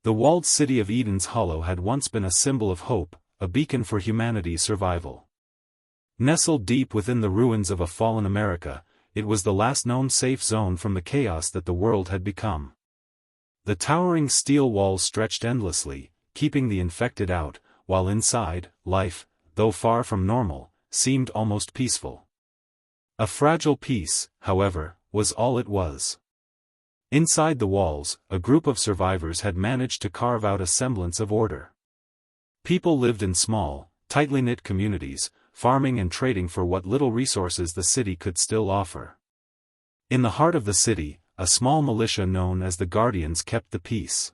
The walled city of Eden's Hollow had once been a symbol of hope, a beacon for humanity's survival. Nestled deep within the ruins of a fallen America, it was the last known safe zone from the chaos that the world had become. The towering steel walls stretched endlessly, keeping the infected out, while inside, life, though far from normal, seemed almost peaceful. A fragile peace, however, was all it was. Inside the walls, a group of survivors had managed to carve out a semblance of order. People lived in small, tightly knit communities, farming and trading for what little resources the city could still offer. In the heart of the city, a small militia known as the Guardians kept the peace.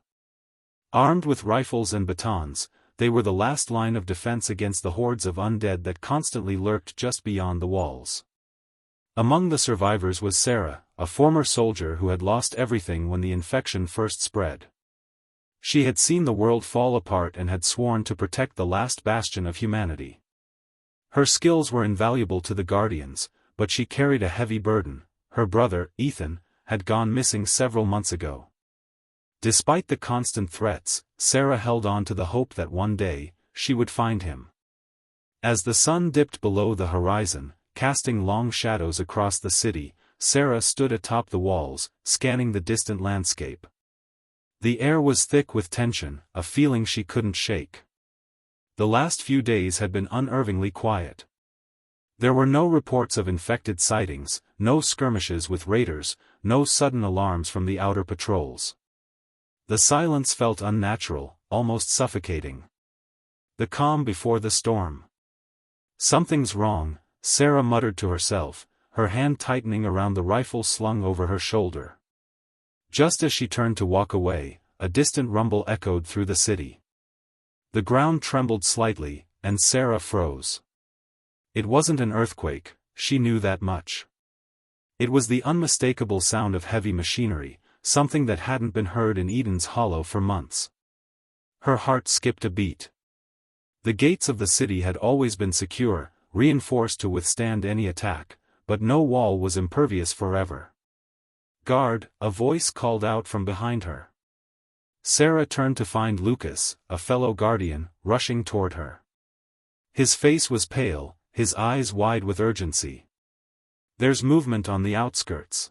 Armed with rifles and batons, they were the last line of defense against the hordes of undead that constantly lurked just beyond the walls. Among the survivors was Sarah, a former soldier who had lost everything when the infection first spread. She had seen the world fall apart and had sworn to protect the last bastion of humanity. Her skills were invaluable to the Guardians, but she carried a heavy burden. Her brother, Ethan, had gone missing several months ago. Despite the constant threats, Sarah held on to the hope that one day, she would find him. As the sun dipped below the horizon, casting long shadows across the city, Sarah stood atop the walls, scanning the distant landscape. The air was thick with tension, a feeling she couldn't shake. The last few days had been unnervingly quiet. There were no reports of infected sightings, no skirmishes with raiders, no sudden alarms from the outer patrols. The silence felt unnatural, almost suffocating. The calm before the storm. "Something's wrong," Sarah muttered to herself, her hand tightening around the rifle slung over her shoulder. Just as she turned to walk away, a distant rumble echoed through the city. The ground trembled slightly, and Sarah froze. It wasn't an earthquake, she knew that much. It was the unmistakable sound of heavy machinery, something that hadn't been heard in Eden's Hollow for months. Her heart skipped a beat. The gates of the city had always been secure, reinforced to withstand any attack, but no wall was impervious forever. "Guard," a voice called out from behind her. Sarah turned to find Lucas, a fellow Guardian, rushing toward her. His face was pale, his eyes wide with urgency. "There's movement on the outskirts.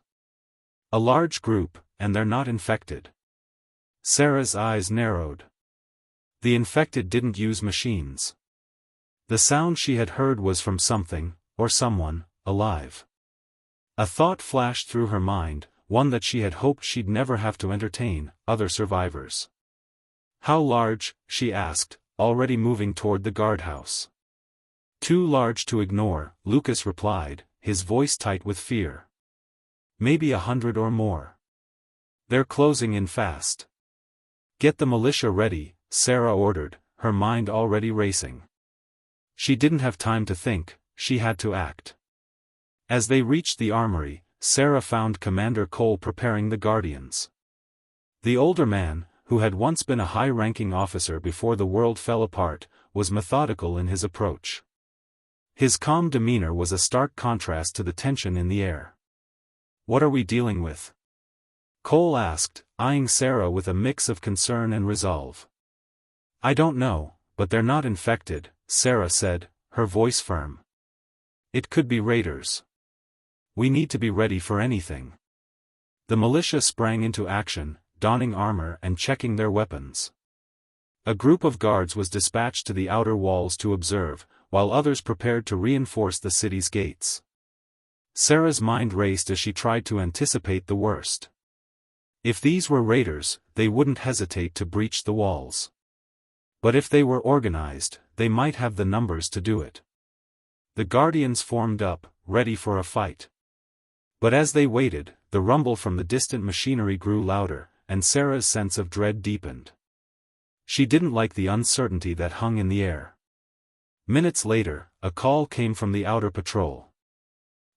A large group, and they're not infected." Sarah's eyes narrowed. The infected didn't use machines. The sound she had heard was from something, or someone, alive. A thought flashed through her mind, one that she had hoped she'd never have to entertain: other survivors. "How large?" she asked, already moving toward the guardhouse. "Too large to ignore," Lucas replied, his voice tight with fear. "Maybe 100 or more. They're closing in fast." "Get the militia ready," Sarah ordered, her mind already racing. She didn't have time to think, she had to act. As they reached the armory, Sarah found Commander Cole preparing the Guardians. The older man, who had once been a high-ranking officer before the world fell apart, was methodical in his approach. His calm demeanor was a stark contrast to the tension in the air. "What are we dealing with?" Cole asked, eyeing Sarah with a mix of concern and resolve. "I don't know, but they're not infected," Sarah said, her voice firm. "It could be raiders. We need to be ready for anything." The militia sprang into action, donning armor and checking their weapons. A group of guards was dispatched to the outer walls to observe, while others prepared to reinforce the city's gates. Sarah's mind raced as she tried to anticipate the worst. If these were raiders, they wouldn't hesitate to breach the walls. But if they were organized, they might have the numbers to do it. The Guardians formed up, ready for a fight. But as they waited, the rumble from the distant machinery grew louder, and Sarah's sense of dread deepened. She didn't like the uncertainty that hung in the air. Minutes later, a call came from the outer patrol.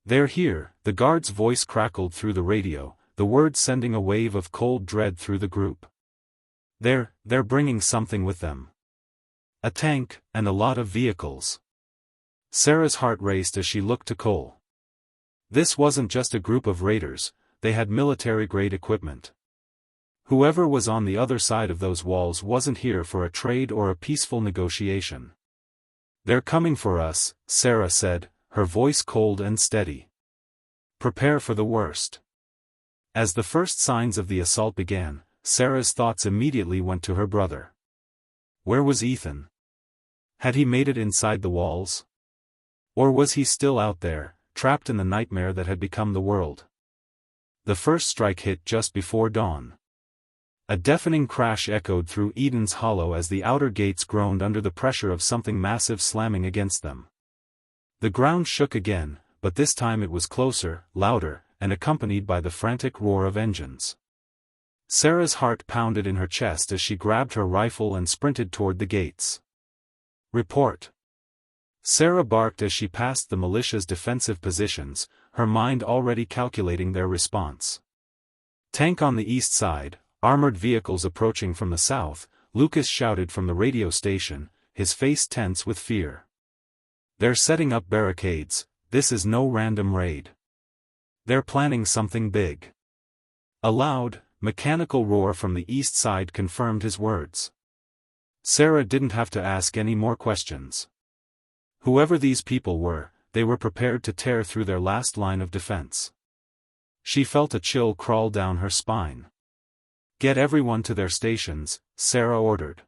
"They're here," the guard's voice crackled through the radio, the words sending a wave of cold dread through the group. They're bringing something with them. A tank, and a lot of vehicles." Sarah's heart raced as she looked to Cole. This wasn't just a group of raiders, they had military-grade equipment. Whoever was on the other side of those walls wasn't here for a trade or a peaceful negotiation. "They're coming for us," Sarah said, her voice cold and steady. "Prepare for the worst." As the first signs of the assault began, Sarah's thoughts immediately went to her brother. Where was Ethan? Had he made it inside the walls? Or was he still out there, trapped in the nightmare that had become the world? The first strike hit just before dawn. A deafening crash echoed through Eden's Hollow as the outer gates groaned under the pressure of something massive slamming against them. The ground shook again, but this time it was closer, louder, and accompanied by the frantic roar of engines. Sarah's heart pounded in her chest as she grabbed her rifle and sprinted toward the gates. "Report!" Sarah barked as she passed the militia's defensive positions, her mind already calculating their response. "Tank on the east side, armored vehicles approaching from the south," Lucas shouted from the radio station, his face tense with fear. "They're setting up barricades, this is no random raid. They're planning something big." A loud, mechanical roar from the east side confirmed his words. Sarah didn't have to ask any more questions. Whoever these people were, they were prepared to tear through their last line of defense. She felt a chill crawl down her spine. "Get everyone to their stations," Sarah ordered.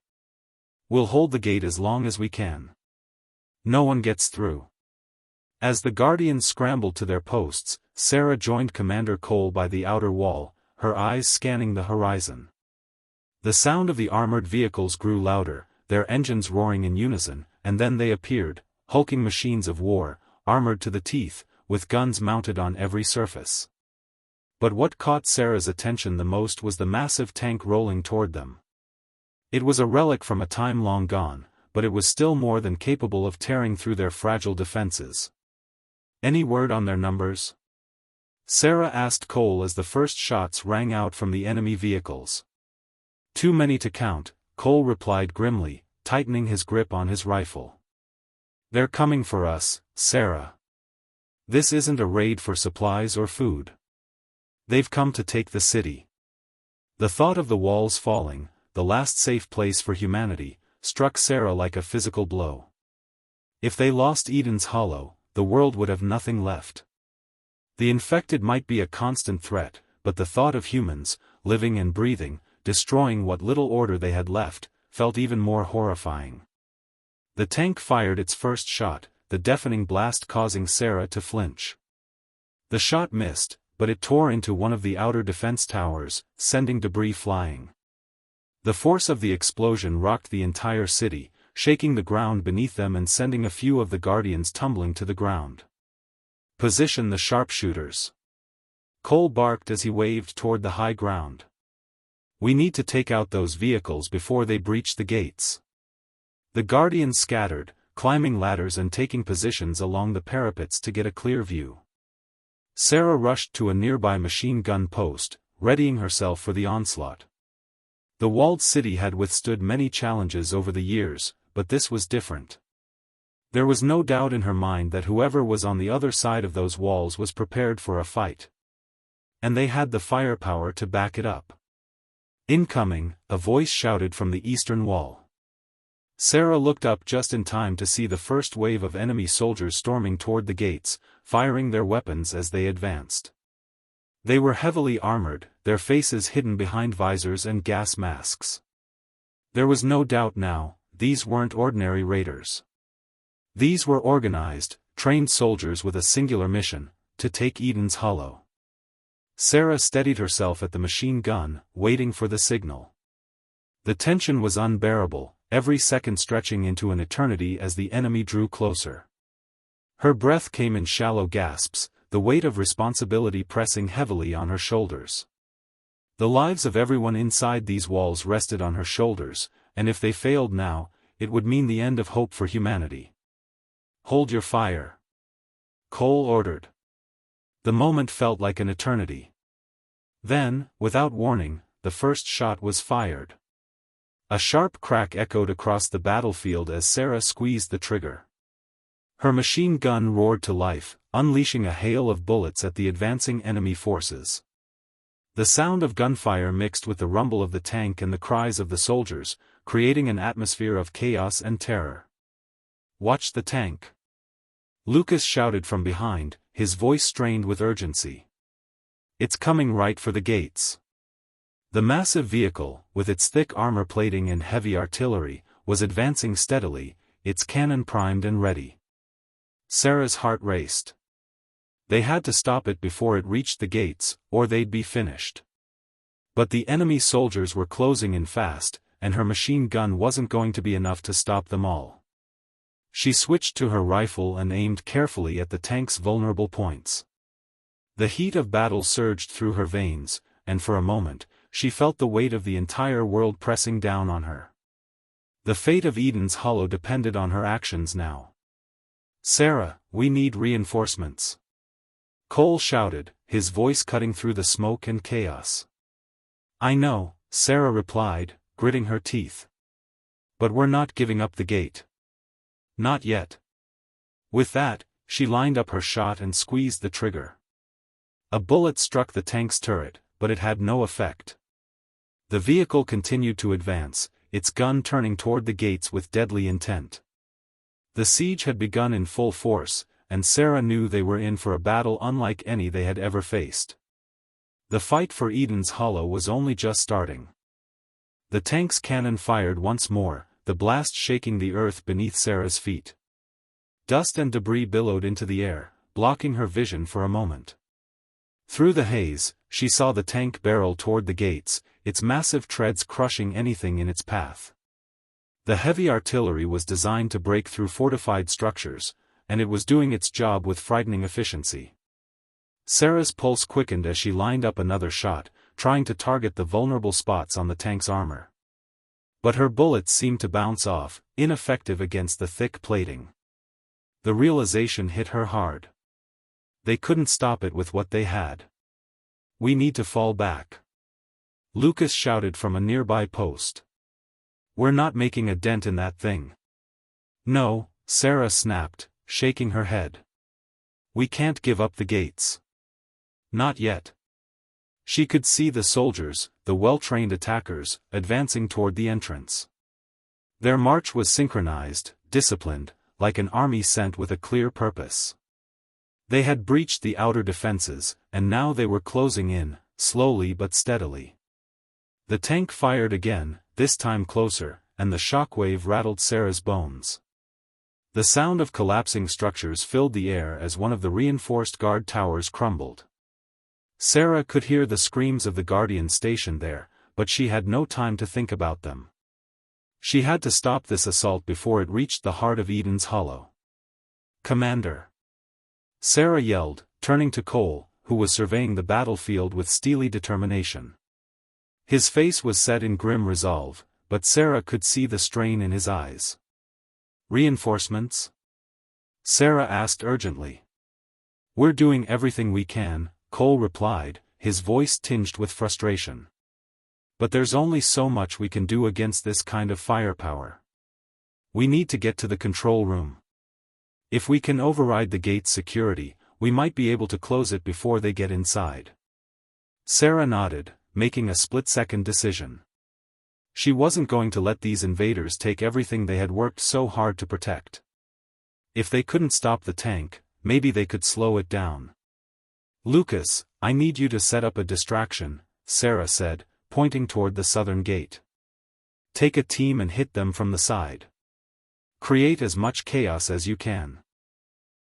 "We'll hold the gate as long as we can. No one gets through." As the Guardians scrambled to their posts, Sarah joined Commander Cole by the outer wall, her eyes scanning the horizon. The sound of the armored vehicles grew louder, their engines roaring in unison, and then they appeared, hulking machines of war, armored to the teeth, with guns mounted on every surface. But what caught Sarah's attention the most was the massive tank rolling toward them. It was a relic from a time long gone, but it was still more than capable of tearing through their fragile defenses. "Any word on their numbers?" Sarah asked Cole as the first shots rang out from the enemy vehicles. "Too many to count," Cole replied grimly, tightening his grip on his rifle. "They're coming for us, Sarah. This isn't a raid for supplies or food. They've come to take the city." The thought of the walls falling, the last safe place for humanity, struck Sarah like a physical blow. If they lost Eden's Hollow, the world would have nothing left. The infected might be a constant threat, but the thought of humans, living and breathing, destroying what little order they had left, felt even more horrifying. The tank fired its first shot, the deafening blast causing Sarah to flinch. The shot missed, but it tore into one of the outer defense towers, sending debris flying. The force of the explosion rocked the entire city, shaking the ground beneath them and sending a few of the Guardians tumbling to the ground. "Position the sharpshooters," Cole barked as he waved toward the high ground. "We need to take out those vehicles before they breach the gates." The Guardians scattered, climbing ladders and taking positions along the parapets to get a clear view. Sarah rushed to a nearby machine gun post, readying herself for the onslaught. The walled city had withstood many challenges over the years, but this was different. There was no doubt in her mind that whoever was on the other side of those walls was prepared for a fight. And they had the firepower to back it up. "Incoming," a voice shouted from the eastern wall. Sarah looked up just in time to see the first wave of enemy soldiers storming toward the gates, firing their weapons as they advanced. They were heavily armored, their faces hidden behind visors and gas masks. There was no doubt now, these weren't ordinary raiders. These were organized, trained soldiers with a singular mission, to take Eden's Hollow. Sarah steadied herself at the machine gun, waiting for the signal. The tension was unbearable, every second stretching into an eternity as the enemy drew closer. Her breath came in shallow gasps, the weight of responsibility pressing heavily on her shoulders. The lives of everyone inside these walls rested on her shoulders, and if they failed now, it would mean the end of hope for humanity. "Hold your fire," Cole ordered. The moment felt like an eternity. Then, without warning, the first shot was fired. A sharp crack echoed across the battlefield as Sarah squeezed the trigger. Her machine gun roared to life, unleashing a hail of bullets at the advancing enemy forces. The sound of gunfire mixed with the rumble of the tank and the cries of the soldiers, creating an atmosphere of chaos and terror. "Watch the tank!" Lucas shouted from behind, his voice strained with urgency. "It's coming right for the gates." The massive vehicle, with its thick armor plating and heavy artillery, was advancing steadily, its cannon primed and ready. Sarah's heart raced. They had to stop it before it reached the gates, or they'd be finished. But the enemy soldiers were closing in fast, and her machine gun wasn't going to be enough to stop them all. She switched to her rifle and aimed carefully at the tank's vulnerable points. The heat of battle surged through her veins, and for a moment, she felt the weight of the entire world pressing down on her. The fate of Eden's Hollow depended on her actions now. "Sarah, we need reinforcements," Cole shouted, his voice cutting through the smoke and chaos. "I know," Sarah replied, gritting her teeth. "But we're not giving up the gate. Not yet." With that, she lined up her shot and squeezed the trigger. A bullet struck the tank's turret, but it had no effect. The vehicle continued to advance, its gun turning toward the gates with deadly intent. The siege had begun in full force, and Sarah knew they were in for a battle unlike any they had ever faced. The fight for Eden's Hollow was only just starting. The tank's cannon fired once more, the blast shaking the earth beneath Sarah's feet. Dust and debris billowed into the air, blocking her vision for a moment. Through the haze, she saw the tank barrel toward the gates, its massive treads crushing anything in its path. The heavy artillery was designed to break through fortified structures, and it was doing its job with frightening efficiency. Sarah's pulse quickened as she lined up another shot, trying to target the vulnerable spots on the tank's armor. But her bullets seemed to bounce off, ineffective against the thick plating. The realization hit her hard. They couldn't stop it with what they had. "We need to fall back," Lucas shouted from a nearby post. "We're not making a dent in that thing." "No," Sarah snapped, shaking her head. "We can't give up the gates. Not yet." She could see the soldiers, the well-trained attackers, advancing toward the entrance. Their march was synchronized, disciplined, like an army sent with a clear purpose. They had breached the outer defenses, and now they were closing in, slowly but steadily. The tank fired again, this time closer, and the shockwave rattled Sarah's bones. The sound of collapsing structures filled the air as one of the reinforced guard towers crumbled. Sarah could hear the screams of the guardians stationed there, but she had no time to think about them. She had to stop this assault before it reached the heart of Eden's Hollow. "Commander!" Sarah yelled, turning to Cole, who was surveying the battlefield with steely determination. His face was set in grim resolve, but Sarah could see the strain in his eyes. "Reinforcements?" Sarah asked urgently. "We're doing everything we can," Cole replied, his voice tinged with frustration. "But there's only so much we can do against this kind of firepower. We need to get to the control room. If we can override the gate's security, we might be able to close it before they get inside." Sarah nodded, making a split-second decision. She wasn't going to let these invaders take everything they had worked so hard to protect. If they couldn't stop the tank, maybe they could slow it down. "Lucas, I need you to set up a distraction," Sarah said, pointing toward the southern gate. "Take a team and hit them from the side. Create as much chaos as you can."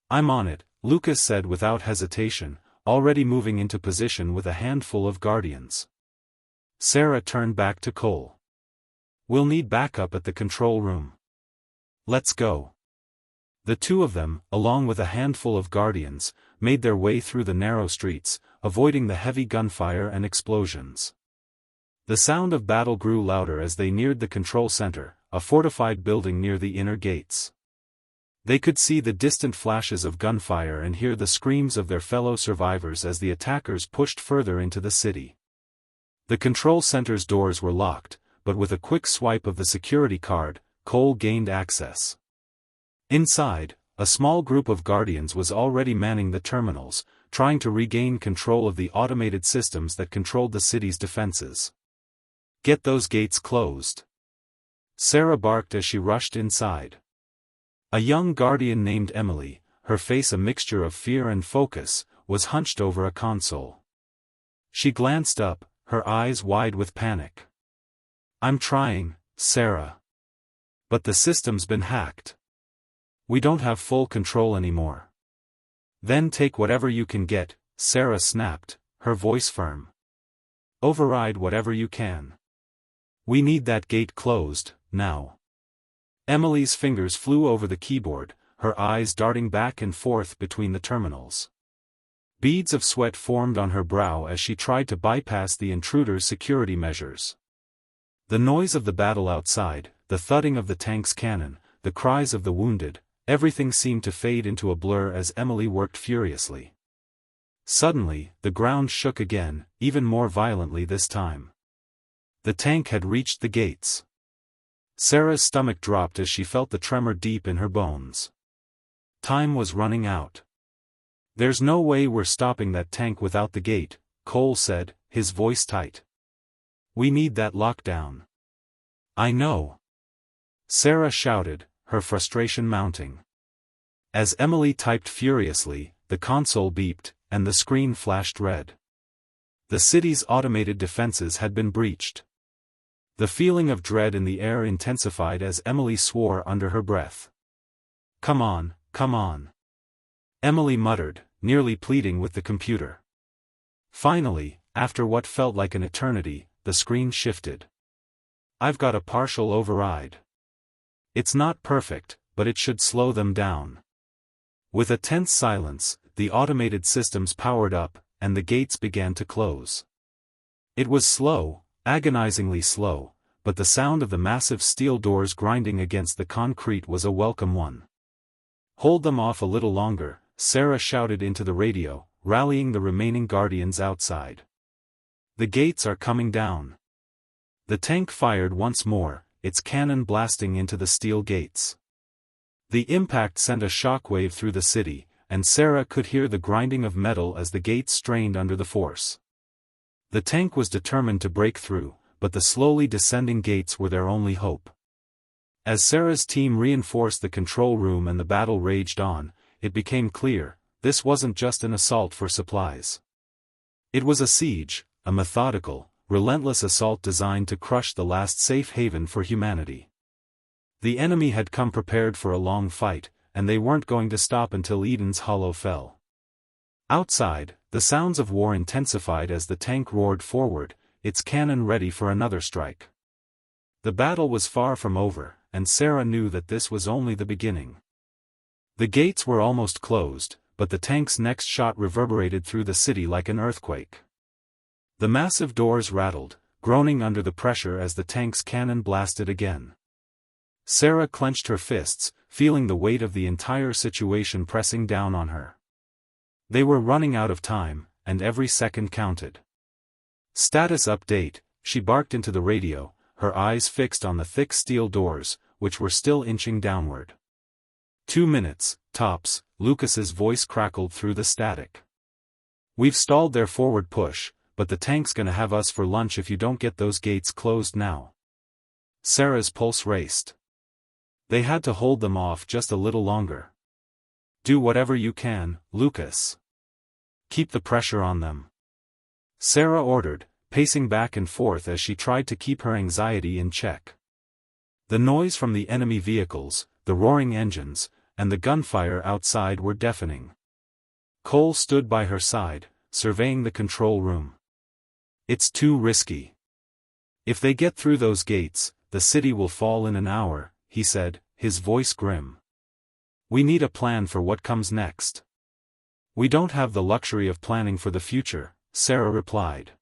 "I'm on it," Lucas said without hesitation, already moving into position with a handful of guardians. Sarah turned back to Cole. "We'll need backup at the control room. Let's go." The two of them, along with a handful of guardians, made their way through the narrow streets, avoiding the heavy gunfire and explosions. The sound of battle grew louder as they neared the control center, a fortified building near the inner gates. They could see the distant flashes of gunfire and hear the screams of their fellow survivors as the attackers pushed further into the city. The control center's doors were locked, but with a quick swipe of the security card, Cole gained access. Inside, a small group of guardians was already manning the terminals, trying to regain control of the automated systems that controlled the city's defenses. "Get those gates closed," Sarah barked as she rushed inside. A young guardian named Emily, her face a mixture of fear and focus, was hunched over a console. She glanced up, her eyes wide with panic. "I'm trying, Sarah. But the system's been hacked. We don't have full control anymore." "Then take whatever you can get," Sarah snapped, her voice firm. "Override whatever you can. We need that gate closed, now." Emily's fingers flew over the keyboard, her eyes darting back and forth between the terminals. Beads of sweat formed on her brow as she tried to bypass the intruder's security measures. The noise of the battle outside, the thudding of the tank's cannon, the cries of the wounded, everything seemed to fade into a blur as Emily worked furiously. Suddenly, the ground shook again, even more violently this time. The tank had reached the gates. Sarah's stomach dropped as she felt the tremor deep in her bones. Time was running out. "There's no way we're stopping that tank without the gate," Cole said, his voice tight. "We need that lockdown." "I know," Sarah shouted, her frustration mounting. As Emily typed furiously, the console beeped, and the screen flashed red. The city's automated defenses had been breached. The feeling of dread in the air intensified as Emily swore under her breath. Come on," Emily muttered, nearly pleading with the computer. Finally, after what felt like an eternity, the screen shifted. "I've got a partial override. It's not perfect, but it should slow them down." With a tense silence, the automated systems powered up, and the gates began to close. It was slow, agonizingly slow, but the sound of the massive steel doors grinding against the concrete was a welcome one. "Hold them off a little longer," Sarah shouted into the radio, rallying the remaining guardians outside. "The gates are coming down." The tank fired once more, its cannon blasting into the steel gates. The impact sent a shockwave through the city, and Sarah could hear the grinding of metal as the gates strained under the force. The tank was determined to break through, but the slowly descending gates were their only hope. As Sarah's team reinforced the control room and the battle raged on, it became clear, this wasn't just an assault for supplies. It was a siege, a methodical, relentless assault designed to crush the last safe haven for humanity. The enemy had come prepared for a long fight, and they weren't going to stop until Eden's Hollow fell. Outside, the sounds of war intensified as the tank roared forward, its cannon ready for another strike. The battle was far from over, and Sarah knew that this was only the beginning. The gates were almost closed, but the tank's next shot reverberated through the city like an earthquake. The massive doors rattled, groaning under the pressure as the tank's cannon blasted again. Sarah clenched her fists, feeling the weight of the entire situation pressing down on her. They were running out of time, and every second counted. "Status update," she barked into the radio, her eyes fixed on the thick steel doors, which were still inching downward. 2 minutes, tops," Lucas's voice crackled through the static. "We've stalled their forward push, but the tank's gonna have us for lunch if you don't get those gates closed now." Sarah's pulse raced. They had to hold them off just a little longer. "Do whatever you can, Lucas. Keep the pressure on them," Sarah ordered, pacing back and forth as she tried to keep her anxiety in check. The noise from the enemy vehicles, the roaring engines, and the gunfire outside were deafening. Cole stood by her side, surveying the control room. "It's too risky. If they get through those gates, the city will fall in an hour," he said, his voice grim. "We need a plan for what comes next." "We don't have the luxury of planning for the future," Sarah replied.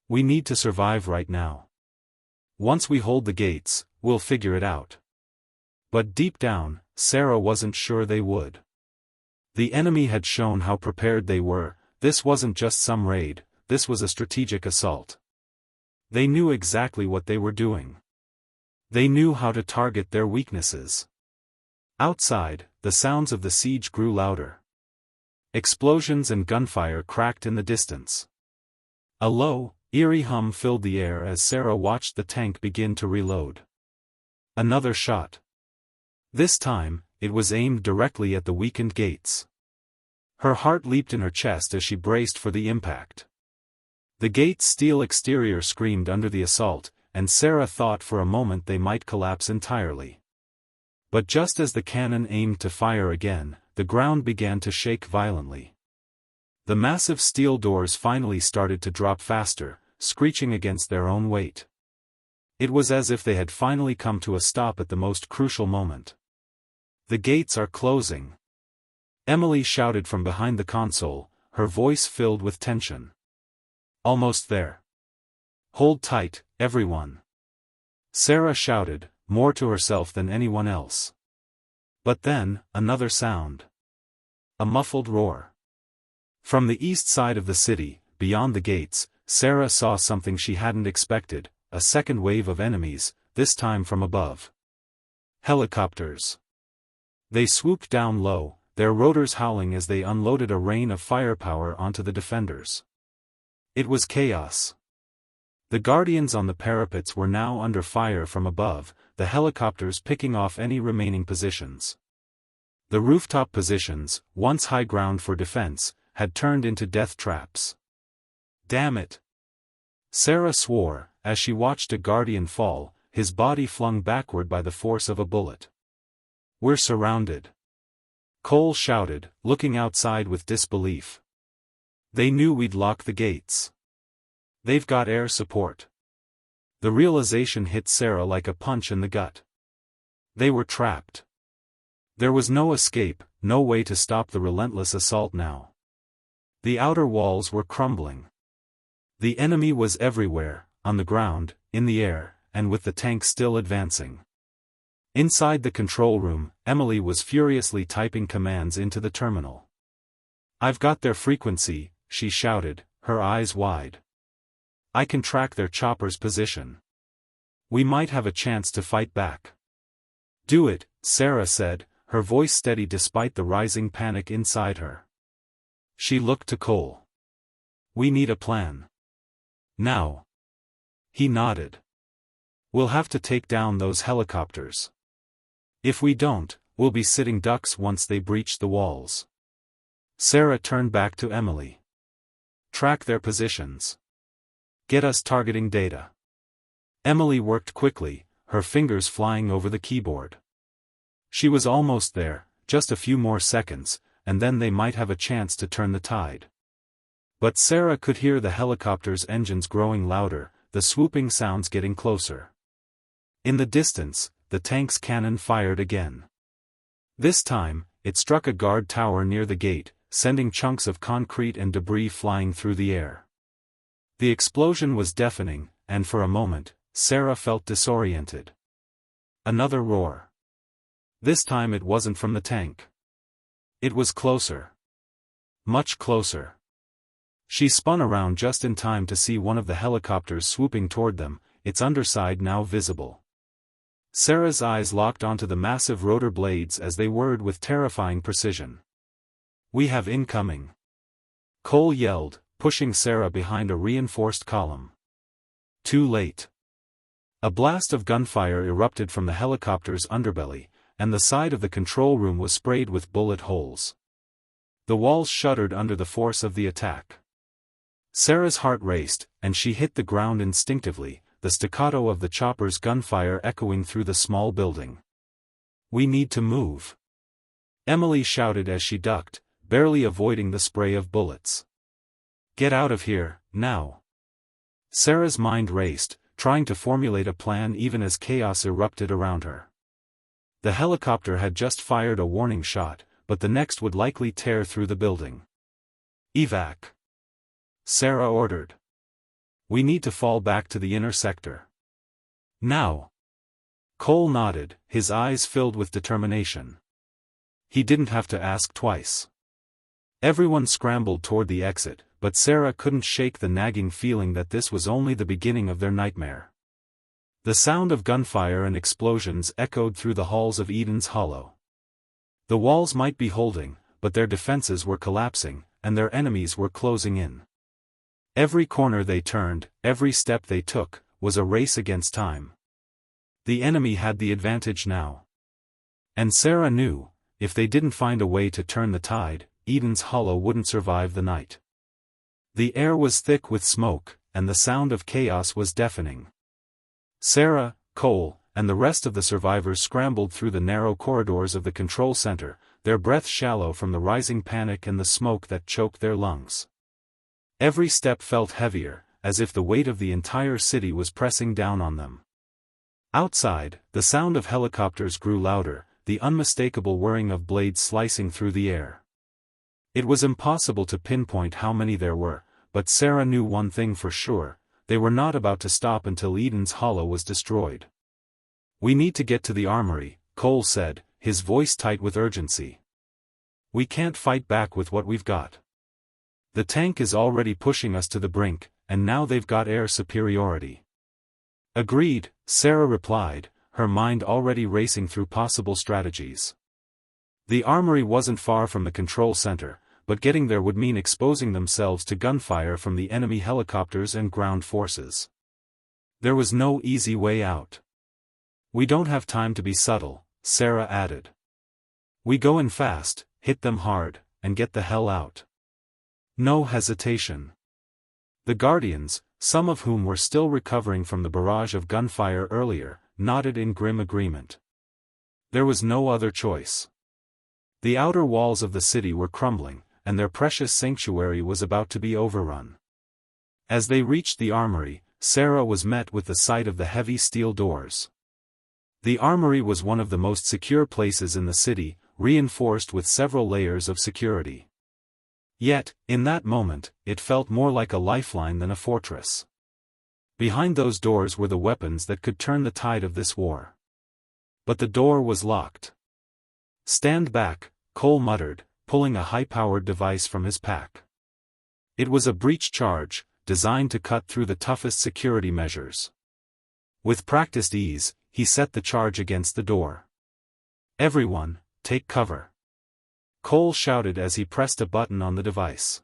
"We need to survive right now. Once we hold the gates, we'll figure it out." But deep down, Sarah wasn't sure they would. The enemy had shown how prepared they were. This wasn't just some raid, this was a strategic assault. They knew exactly what they were doing. They knew how to target their weaknesses. Outside, the sounds of the siege grew louder. Explosions and gunfire cracked in the distance. A low, eerie hum filled the air as Sarah watched the tank begin to reload. Another shot. This time, it was aimed directly at the weakened gates. Her heart leaped in her chest as she braced for the impact. The gate's steel exterior screamed under the assault, and Sarah thought for a moment they might collapse entirely. But just as the cannon aimed to fire again, the ground began to shake violently. The massive steel doors finally started to drop faster, screeching against their own weight. It was as if they had finally come to a stop at the most crucial moment. "The gates are closing," Emily shouted from behind the console, her voice filled with tension. "Almost there. Hold tight, everyone," Sarah shouted, more to herself than anyone else. But then, another sound. A muffled roar. From the east side of the city, beyond the gates, Sarah saw something she hadn't expected, a second wave of enemies, this time from above. Helicopters. They swooped down low, their rotors howling as they unloaded a rain of firepower onto the defenders. It was chaos. The Guardians on the parapets were now under fire from above, the helicopters picking off any remaining positions. The rooftop positions, once high ground for defense, had turned into death traps. "Damn it!" Sarah swore, as she watched a Guardian fall, his body flung backward by the force of a bullet. "We're surrounded," Cole shouted, looking outside with disbelief. "They knew we'd lock the gates. They've got air support." The realization hit Sarah like a punch in the gut. They were trapped. There was no escape, no way to stop the relentless assault now. The outer walls were crumbling. The enemy was everywhere, on the ground, in the air, and with the tank still advancing. Inside the control room, Emily was furiously typing commands into the terminal. "I've got their frequency," she shouted, her eyes wide. "I can track their chopper's position. We might have a chance to fight back." "Do it," Sarah said, her voice steady despite the rising panic inside her. She looked to Cole. "We need a plan. Now." He nodded. "We'll have to take down those helicopters. If we don't, we'll be sitting ducks once they breach the walls." Sarah turned back to Emily. "Track their positions. Get us targeting data." Emily worked quickly, her fingers flying over the keyboard. She was almost there, just a few more seconds, and then they might have a chance to turn the tide. But Sarah could hear the helicopter's engines growing louder, the swooping sounds getting closer. In the distance, the tank's cannon fired again. This time, it struck a guard tower near the gate, sending chunks of concrete and debris flying through the air. The explosion was deafening, and for a moment, Sarah felt disoriented. Another roar. This time it wasn't from the tank. It was closer. Much closer. She spun around just in time to see one of the helicopters swooping toward them, its underside now visible. Sarah's eyes locked onto the massive rotor blades as they whirred with terrifying precision. "We have incoming!" Cole yelled, pushing Sarah behind a reinforced column. Too late. A blast of gunfire erupted from the helicopter's underbelly, and the side of the control room was sprayed with bullet holes. The walls shuddered under the force of the attack. Sarah's heart raced, and she hit the ground instinctively, the staccato of the chopper's gunfire echoing through the small building. "We need to move," Emily shouted as she ducked, barely avoiding the spray of bullets. "Get out of here, now." Sarah's mind raced, trying to formulate a plan even as chaos erupted around her. The helicopter had just fired a warning shot, but the next would likely tear through the building. "Evac," Sarah ordered. "We need to fall back to the inner sector. Now." Cole nodded, his eyes filled with determination. He didn't have to ask twice. Everyone scrambled toward the exit, but Sarah couldn't shake the nagging feeling that this was only the beginning of their nightmare. The sound of gunfire and explosions echoed through the halls of Eden's Hollow. The walls might be holding, but their defenses were collapsing, and their enemies were closing in. Every corner they turned, every step they took, was a race against time. The enemy had the advantage now. And Sarah knew, if they didn't find a way to turn the tide, Eden's Hollow wouldn't survive the night. The air was thick with smoke, and the sound of chaos was deafening. Sarah, Cole, and the rest of the survivors scrambled through the narrow corridors of the control center, their breath shallow from the rising panic and the smoke that choked their lungs. Every step felt heavier, as if the weight of the entire city was pressing down on them. Outside, the sound of helicopters grew louder, the unmistakable whirring of blades slicing through the air. It was impossible to pinpoint how many there were, but Sarah knew one thing for sure: they were not about to stop until Eden's Hollow was destroyed. "We need to get to the armory," Cole said, his voice tight with urgency. "We can't fight back with what we've got. The tank is already pushing us to the brink, and now they've got air superiority." "Agreed," Sarah replied, her mind already racing through possible strategies. The armory wasn't far from the control center, but getting there would mean exposing themselves to gunfire from the enemy helicopters and ground forces. There was no easy way out. "We don't have time to be subtle," Sarah added. "We go in fast, hit them hard, and get the hell out." No hesitation. The Guardians, some of whom were still recovering from the barrage of gunfire earlier, nodded in grim agreement. There was no other choice. The outer walls of the city were crumbling, and their precious sanctuary was about to be overrun. As they reached the armory, Sarah was met with the sight of the heavy steel doors. The armory was one of the most secure places in the city, reinforced with several layers of security. Yet, in that moment, it felt more like a lifeline than a fortress. Behind those doors were the weapons that could turn the tide of this war. But the door was locked. "Stand back," Cole muttered, pulling a high-powered device from his pack. It was a breach charge, designed to cut through the toughest security measures. With practiced ease, he set the charge against the door. "Everyone, take cover," Cole shouted as he pressed a button on the device.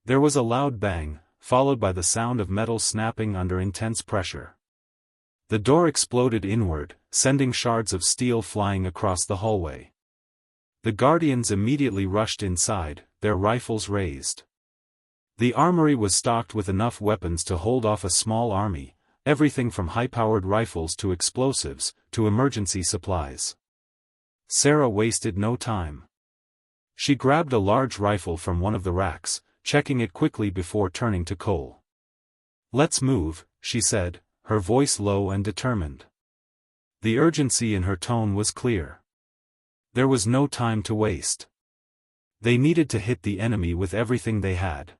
There was a loud bang, followed by the sound of metal snapping under intense pressure. The door exploded inward, sending shards of steel flying across the hallway. The Guardians immediately rushed inside, their rifles raised. The armory was stocked with enough weapons to hold off a small army, everything from high-powered rifles to explosives, to emergency supplies. Sarah wasted no time. She grabbed a large rifle from one of the racks, checking it quickly before turning to Cole. "Let's move," she said, her voice low and determined. The urgency in her tone was clear. There was no time to waste. They needed to hit the enemy with everything they had.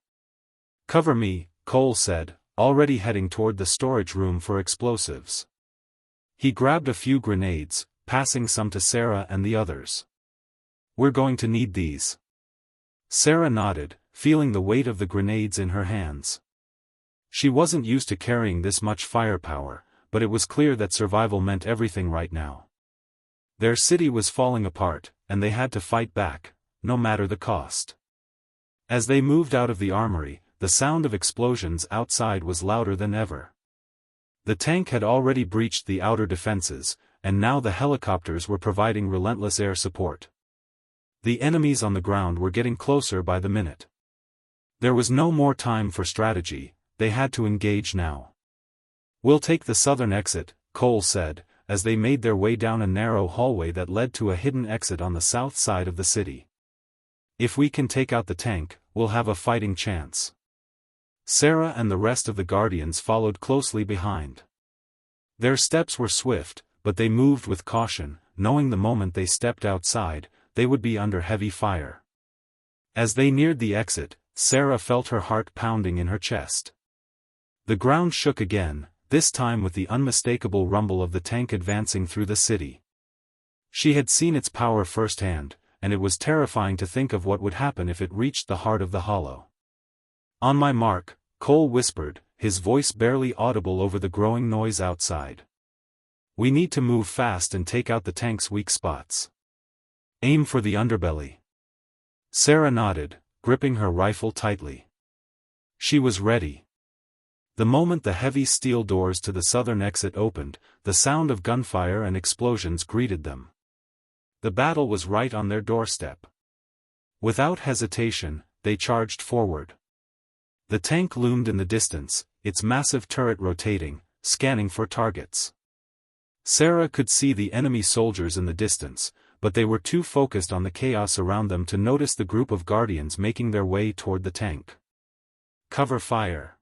"Cover me," Cole said, already heading toward the storage room for explosives. He grabbed a few grenades, passing some to Sarah and the others. "We're going to need these." Sarah nodded, feeling the weight of the grenades in her hands. She wasn't used to carrying this much firepower, but it was clear that survival meant everything right now. Their city was falling apart, and they had to fight back, no matter the cost. As they moved out of the armory, the sound of explosions outside was louder than ever. The tank had already breached the outer defenses, and now the helicopters were providing relentless air support. The enemies on the ground were getting closer by the minute. There was no more time for strategy, they had to engage now. "We'll take the southern exit," Cole said, as they made their way down a narrow hallway that led to a hidden exit on the south side of the city. "If we can take out the tank, we'll have a fighting chance." Sarah and the rest of the Guardians followed closely behind. Their steps were swift, but they moved with caution, knowing the moment they stepped outside, they would be under heavy fire. As they neared the exit, Sarah felt her heart pounding in her chest. The ground shook again, this time with the unmistakable rumble of the tank advancing through the city. She had seen its power firsthand, and it was terrifying to think of what would happen if it reached the heart of the hollow. "On my mark," Cole whispered, his voice barely audible over the growing noise outside. "We need to move fast and take out the tank's weak spots. Aim for the underbelly." Sarah nodded, gripping her rifle tightly. She was ready. The moment the heavy steel doors to the southern exit opened, the sound of gunfire and explosions greeted them. The battle was right on their doorstep. Without hesitation, they charged forward. The tank loomed in the distance, its massive turret rotating, scanning for targets. Sarah could see the enemy soldiers in the distance, but they were too focused on the chaos around them to notice the group of guardians making their way toward the tank. "Cover fire!"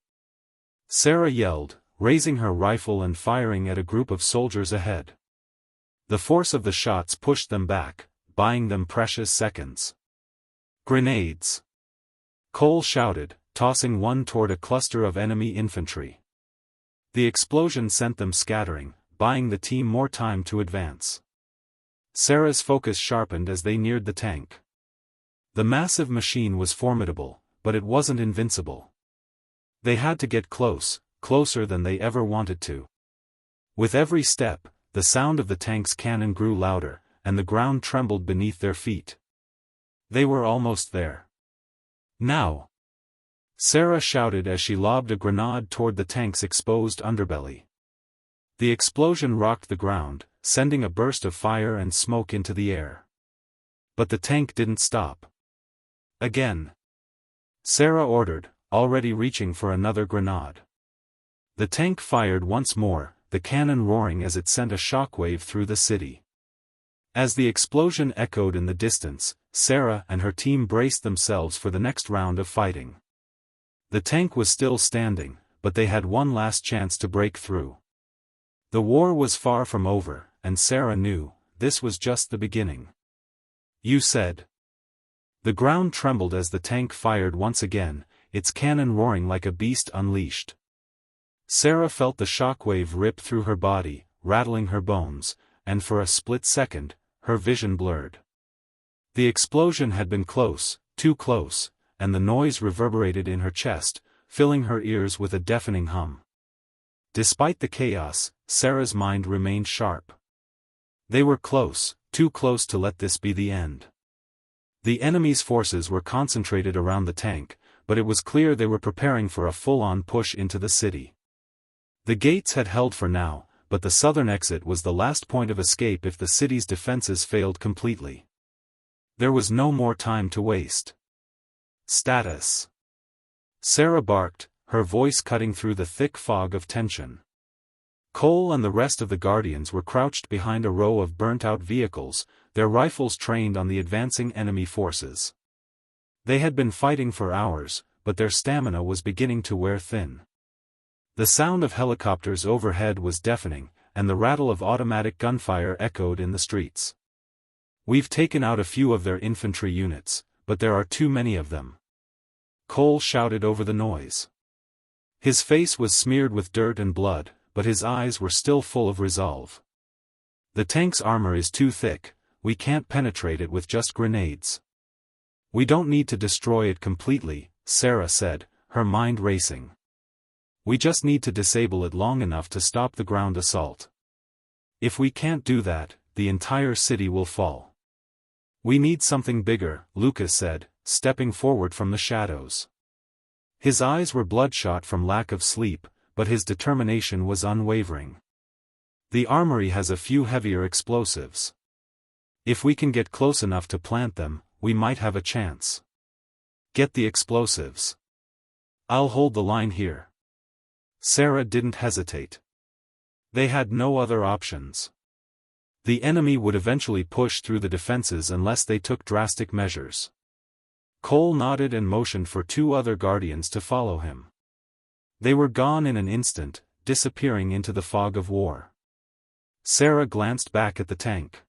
Sarah yelled, raising her rifle and firing at a group of soldiers ahead. The force of the shots pushed them back, buying them precious seconds. "Grenades!" Cole shouted, tossing one toward a cluster of enemy infantry. The explosion sent them scattering, buying the team more time to advance. Sarah's focus sharpened as they neared the tank. The massive machine was formidable, but it wasn't invincible. They had to get close, closer than they ever wanted to. With every step, the sound of the tank's cannon grew louder, and the ground trembled beneath their feet. They were almost there. "Now!" Sarah shouted as she lobbed a grenade toward the tank's exposed underbelly. The explosion rocked the ground, sending a burst of fire and smoke into the air. But the tank didn't stop. "Again!" Sarah ordered, already reaching for another grenade. The tank fired once more, the cannon roaring as it sent a shockwave through the city. As the explosion echoed in the distance, Sarah and her team braced themselves for the next round of fighting. The tank was still standing, but they had one last chance to break through. The war was far from over, and Sarah knew, this was just the beginning. "You said." The ground trembled as the tank fired once again, its cannon roaring like a beast unleashed. Sarah felt the shockwave rip through her body, rattling her bones, and for a split second, her vision blurred. The explosion had been close, too close, and the noise reverberated in her chest, filling her ears with a deafening hum. Despite the chaos, Sarah's mind remained sharp. They were close, too close to let this be the end. The enemy's forces were concentrated around the tank, but it was clear they were preparing for a full-on push into the city. The gates had held for now, but the southern exit was the last point of escape if the city's defenses failed completely. There was no more time to waste. "Status!" Sarah barked, her voice cutting through the thick fog of tension. Cole and the rest of the Guardians were crouched behind a row of burnt-out vehicles, their rifles trained on the advancing enemy forces. They had been fighting for hours, but their stamina was beginning to wear thin. The sound of helicopters overhead was deafening, and the rattle of automatic gunfire echoed in the streets. "We've taken out a few of their infantry units, but there are too many of them," Cole shouted over the noise. His face was smeared with dirt and blood, but his eyes were still full of resolve. "The tank's armor is too thick, we can't penetrate it with just grenades." "We don't need to destroy it completely," Sarah said, her mind racing. "We just need to disable it long enough to stop the ground assault. If we can't do that, the entire city will fall." "We need something bigger," Lucas said, stepping forward from the shadows. His eyes were bloodshot from lack of sleep, but his determination was unwavering. "The armory has a few heavier explosives. If we can get close enough to plant them, we might have a chance." "Get the explosives. I'll hold the line here." Sarah didn't hesitate. They had no other options. The enemy would eventually push through the defenses unless they took drastic measures. Cole nodded and motioned for two other Guardians to follow him. They were gone in an instant, disappearing into the fog of war. Sarah glanced back at the tank.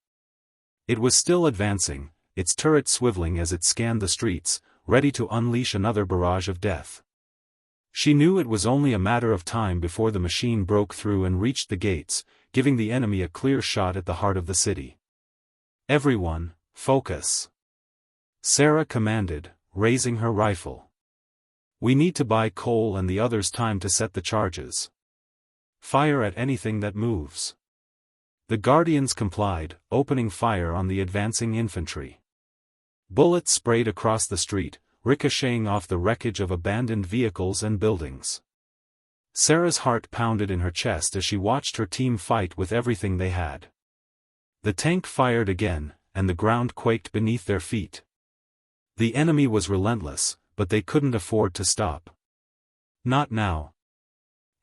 It was still advancing, its turret swiveling as it scanned the streets, ready to unleash another barrage of death. She knew it was only a matter of time before the machine broke through and reached the gates, giving the enemy a clear shot at the heart of the city. "Everyone, focus," Sarah commanded, raising her rifle. "We need to buy Cole and the others time to set the charges. Fire at anything that moves." The Guardians complied, opening fire on the advancing infantry. Bullets sprayed across the street, ricocheting off the wreckage of abandoned vehicles and buildings. Sarah's heart pounded in her chest as she watched her team fight with everything they had. The tank fired again, and the ground quaked beneath their feet. The enemy was relentless, but they couldn't afford to stop. Not now.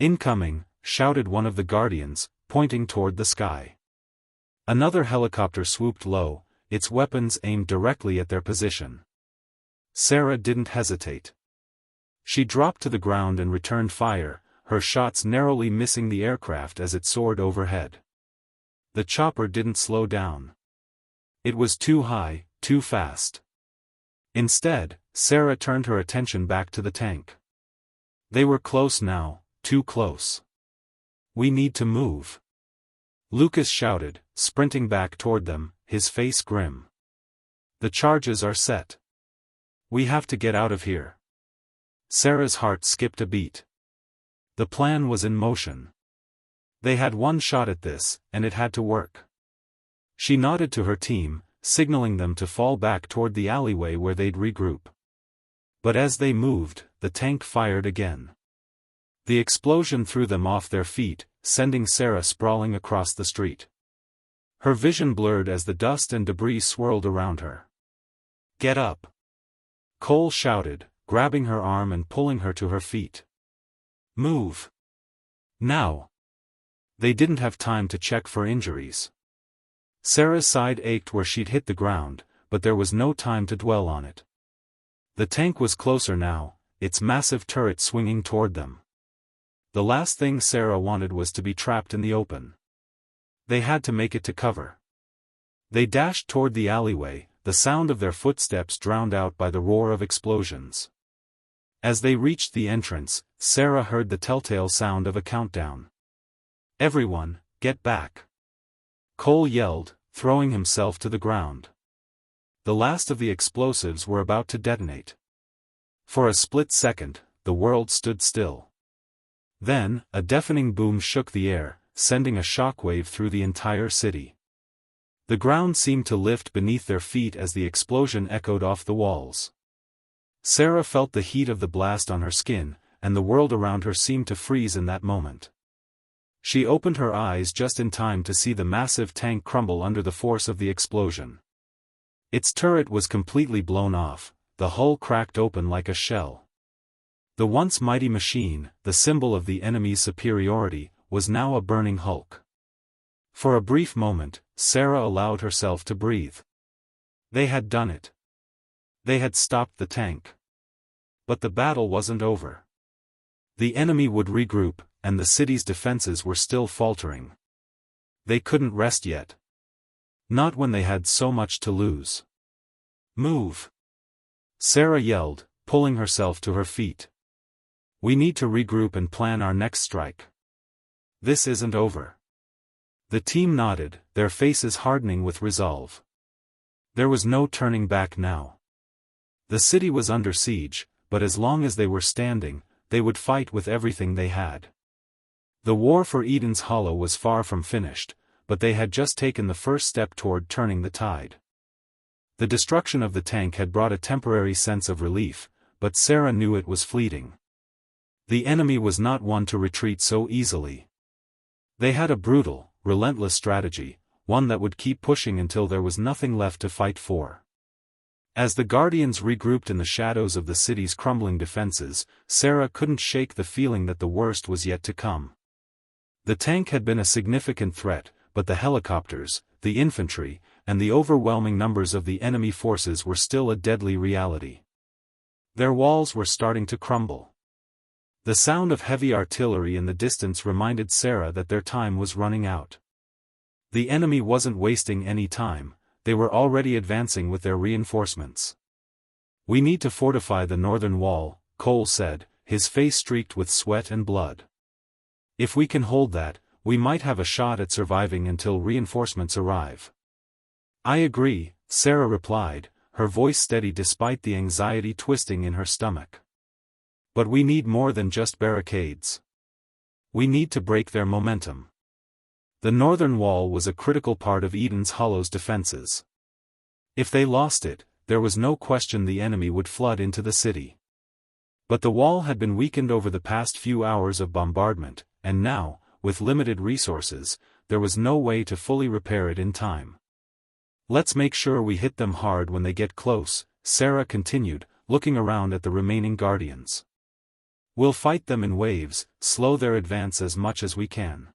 Incoming, shouted one of the Guardians, pointing toward the sky. Another helicopter swooped low, its weapons aimed directly at their position. Sarah didn't hesitate. She dropped to the ground and returned fire, her shots narrowly missing the aircraft as it soared overhead. The chopper didn't slow down. It was too high, too fast. Instead, Sarah turned her attention back to the tank. They were close now, too close. We need to move. Lucas shouted, sprinting back toward them, his face grim. The charges are set. We have to get out of here. Sarah's heart skipped a beat. The plan was in motion. They had one shot at this, and it had to work. She nodded to her team, signaling them to fall back toward the alleyway where they'd regroup. But as they moved, the tank fired again. The explosion threw them off their feet, sending Sarah sprawling across the street. Her vision blurred as the dust and debris swirled around her. Get up! Cole shouted, grabbing her arm and pulling her to her feet. Move! Now! They didn't have time to check for injuries. Sarah's side ached where she'd hit the ground, but there was no time to dwell on it. The tank was closer now, its massive turret swinging toward them. The last thing Sarah wanted was to be trapped in the open. They had to make it to cover. They dashed toward the alleyway, the sound of their footsteps drowned out by the roar of explosions. As they reached the entrance, Sarah heard the telltale sound of a countdown. Everyone, get back! Cole yelled, throwing himself to the ground. The last of the explosives were about to detonate. For a split second, the world stood still. Then, a deafening boom shook the air, sending a shockwave through the entire city. The ground seemed to lift beneath their feet as the explosion echoed off the walls. Sarah felt the heat of the blast on her skin, and the world around her seemed to freeze in that moment. She opened her eyes just in time to see the massive tank crumble under the force of the explosion. Its turret was completely blown off, the hull cracked open like a shell. The once mighty machine, the symbol of the enemy's superiority, was now a burning hulk. For a brief moment, Sarah allowed herself to breathe. They had done it. They had stopped the tank. But the battle wasn't over. The enemy would regroup, and the city's defenses were still faltering. They couldn't rest yet. Not when they had so much to lose. Move! Sarah yelled, pulling herself to her feet. We need to regroup and plan our next strike. This isn't over. The team nodded, their faces hardening with resolve. There was no turning back now. The city was under siege, but as long as they were standing, they would fight with everything they had. The war for Eden's Hollow was far from finished, but they had just taken the first step toward turning the tide. The destruction of the tank had brought a temporary sense of relief, but Sarah knew it was fleeting. The enemy was not one to retreat so easily. They had a brutal, relentless strategy, one that would keep pushing until there was nothing left to fight for. As the Guardians regrouped in the shadows of the city's crumbling defenses, Sarah couldn't shake the feeling that the worst was yet to come. The tank had been a significant threat, but the helicopters, the infantry, and the overwhelming numbers of the enemy forces were still a deadly reality. Their walls were starting to crumble. The sound of heavy artillery in the distance reminded Sarah that their time was running out. The enemy wasn't wasting any time, they were already advancing with their reinforcements. We need to fortify the northern wall, Cole said, his face streaked with sweat and blood. If we can hold that, we might have a shot at surviving until reinforcements arrive. I agree, Sarah replied, her voice steady despite the anxiety twisting in her stomach. But we need more than just barricades. We need to break their momentum. The northern wall was a critical part of Eden's Hollow's defenses. If they lost it, there was no question the enemy would flood into the city. But the wall had been weakened over the past few hours of bombardment, and now, with limited resources, there was no way to fully repair it in time. "Let's make sure we hit them hard when they get close," Sarah continued, looking around at the remaining guardians. "We'll fight them in waves, slow their advance as much as we can.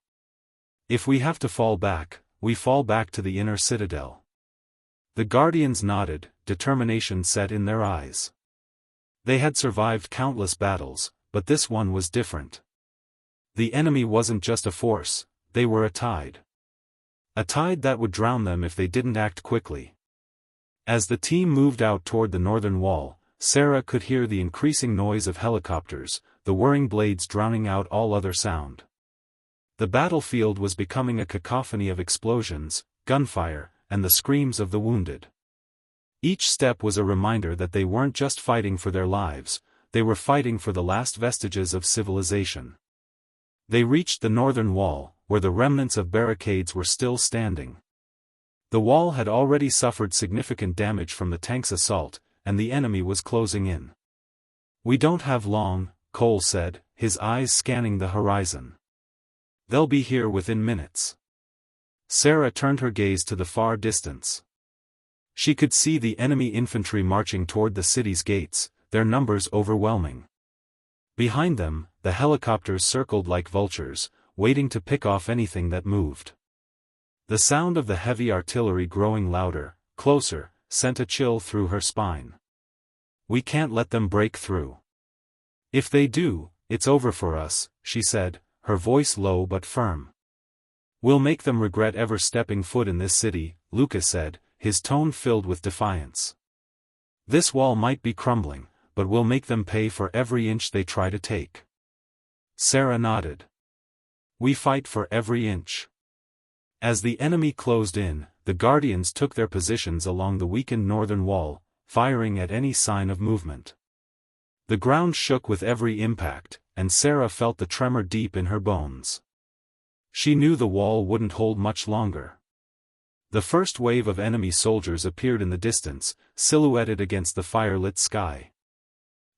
If we have to fall back, we fall back to the inner citadel." The guardians nodded, determination set in their eyes. They had survived countless battles, but this one was different. The enemy wasn't just a force, they were a tide. A tide that would drown them if they didn't act quickly. As the team moved out toward the northern wall, Sarah could hear the increasing noise of helicopters, the whirring blades drowning out all other sound. The battlefield was becoming a cacophony of explosions, gunfire, and the screams of the wounded. Each step was a reminder that they weren't just fighting for their lives, they were fighting for the last vestiges of civilization. They reached the northern wall, where the remnants of barricades were still standing. The wall had already suffered significant damage from the tank's assault, and the enemy was closing in. "We don't have long," Cole said, his eyes scanning the horizon. "They'll be here within minutes." Sarah turned her gaze to the far distance. She could see the enemy infantry marching toward the city's gates, their numbers overwhelming. Behind them, the helicopters circled like vultures, waiting to pick off anything that moved. The sound of the heavy artillery growing louder, closer, sent a chill through her spine. "We can't let them break through. If they do, it's over for us," she said, her voice low but firm. "We'll make them regret ever stepping foot in this city," Lucas said, his tone filled with defiance. "This wall might be crumbling, but we'll make them pay for every inch they try to take." Sarah nodded. "We fight for every inch." As the enemy closed in, the Guardians took their positions along the weakened northern wall, firing at any sign of movement. The ground shook with every impact, and Sarah felt the tremor deep in her bones. She knew the wall wouldn't hold much longer. The first wave of enemy soldiers appeared in the distance, silhouetted against the fire-lit sky.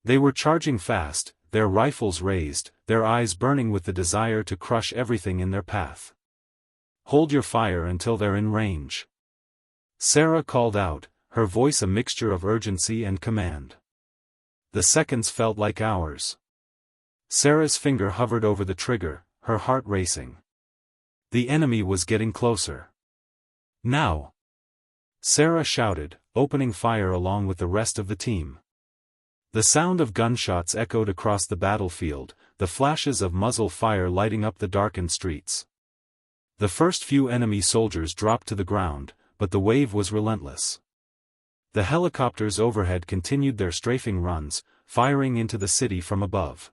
They were charging fast, their rifles raised, their eyes burning with the desire to crush everything in their path. "Hold your fire until they're in range," Sarah called out, her voice a mixture of urgency and command. The seconds felt like hours. Sarah's finger hovered over the trigger, her heart racing. The enemy was getting closer. "Now!" Sarah shouted, opening fire along with the rest of the team. The sound of gunshots echoed across the battlefield, the flashes of muzzle fire lighting up the darkened streets. The first few enemy soldiers dropped to the ground, but the wave was relentless. The helicopters overhead continued their strafing runs, firing into the city from above.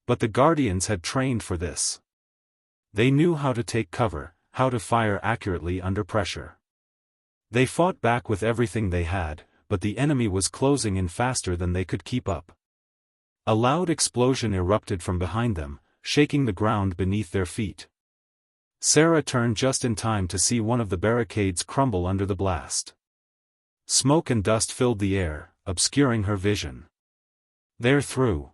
But the Guardians had trained for this. They knew how to take cover, how to fire accurately under pressure. They fought back with everything they had, but the enemy was closing in faster than they could keep up. A loud explosion erupted from behind them, shaking the ground beneath their feet. Sarah turned just in time to see one of the barricades crumble under the blast. Smoke and dust filled the air, obscuring her vision. "They're through,"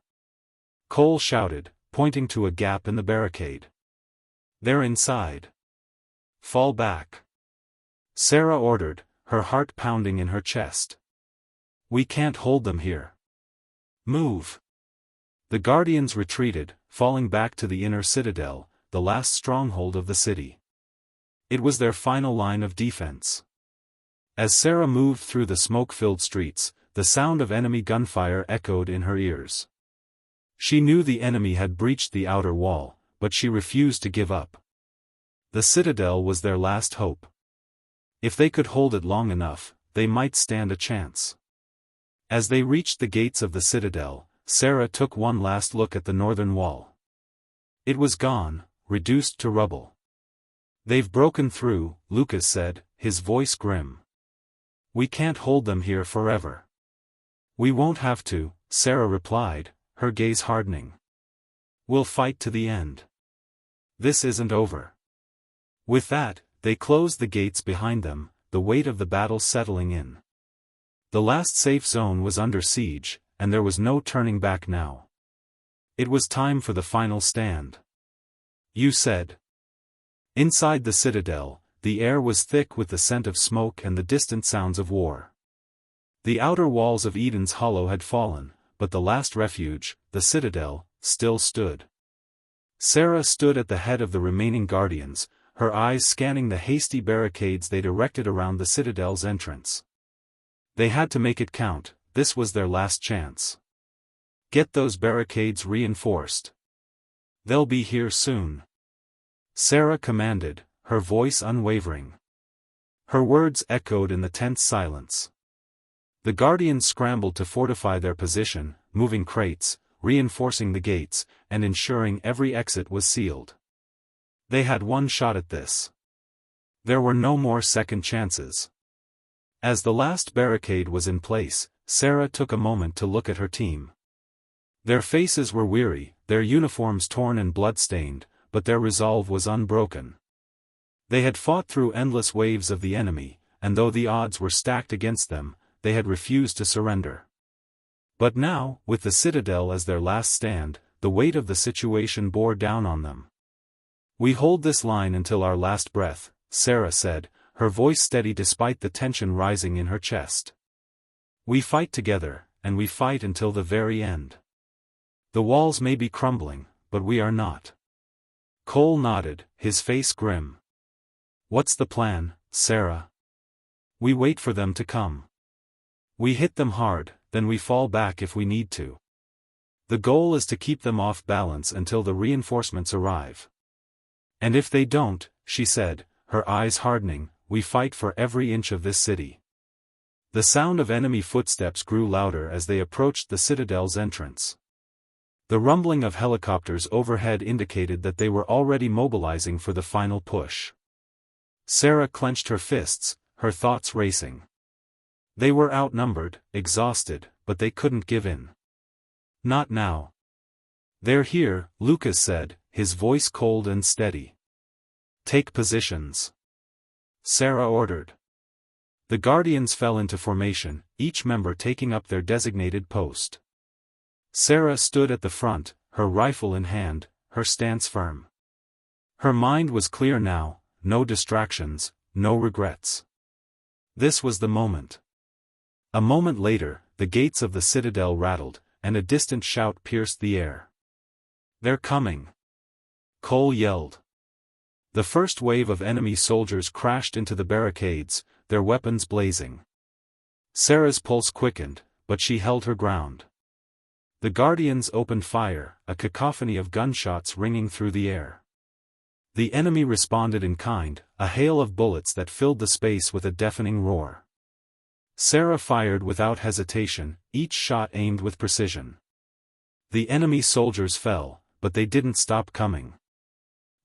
Cole shouted, pointing to a gap in the barricade. "They're inside. Fall back," Sarah ordered, her heart pounding in her chest. "We can't hold them here. Move." The Guardians retreated, falling back to the inner citadel, the last stronghold of the city. It was their final line of defense. As Sarah moved through the smoke-filled streets, the sound of enemy gunfire echoed in her ears. She knew the enemy had breached the outer wall, but she refused to give up. The citadel was their last hope. If they could hold it long enough, they might stand a chance. As they reached the gates of the citadel, Sarah took one last look at the northern wall. It was gone, reduced to rubble. "They've broken through," Lucas said, his voice grim. "We can't hold them here forever." "We won't have to," Sarah replied, her gaze hardening. "We'll fight to the end. This isn't over." With that, they closed the gates behind them, the weight of the battle settling in. The last safe zone was under siege, and there was no turning back now. It was time for the final stand. You said. Inside the citadel, the air was thick with the scent of smoke and the distant sounds of war. The outer walls of Eden's Hollow had fallen, but the last refuge, the citadel, still stood. Sarah stood at the head of the remaining guardians, her eyes scanning the hasty barricades they'd erected around the citadel's entrance. They had to make it count, this was their last chance. Get those barricades reinforced. They'll be here soon. Sarah commanded, her voice unwavering. Her words echoed in the tense silence. The guardians scrambled to fortify their position, moving crates, reinforcing the gates, and ensuring every exit was sealed. They had one shot at this. There were no more second chances. As the last barricade was in place, Sarah took a moment to look at her team. Their faces were weary, their uniforms torn and blood-stained, but their resolve was unbroken. They had fought through endless waves of the enemy, and though the odds were stacked against them, they had refused to surrender. But now, with the citadel as their last stand, the weight of the situation bore down on them. We hold this line until our last breath, Sarah said, her voice steady despite the tension rising in her chest. We fight together, and we fight until the very end. The walls may be crumbling, but we are not. Cole nodded, his face grim. What's the plan, Sarah? We wait for them to come. We hit them hard, then we fall back if we need to. The goal is to keep them off balance until the reinforcements arrive. And if they don't, she said, her eyes hardening, we fight for every inch of this city. The sound of enemy footsteps grew louder as they approached the citadel's entrance. The rumbling of helicopters overhead indicated that they were already mobilizing for the final push. Sarah clenched her fists, her thoughts racing. They were outnumbered, exhausted, but they couldn't give in. Not now. They're here, Lucas said, his voice cold and steady. Take positions. Sarah ordered. The guardians fell into formation, each member taking up their designated post. Sarah stood at the front, her rifle in hand, her stance firm. Her mind was clear now, no distractions, no regrets. This was the moment. A moment later, the gates of the citadel rattled, and a distant shout pierced the air. They're coming! Cole yelled. The first wave of enemy soldiers crashed into the barricades, their weapons blazing. Sarah's pulse quickened, but she held her ground. The guardians opened fire, a cacophony of gunshots ringing through the air. The enemy responded in kind, a hail of bullets that filled the space with a deafening roar. Sarah fired without hesitation, each shot aimed with precision. The enemy soldiers fell, but they didn't stop coming.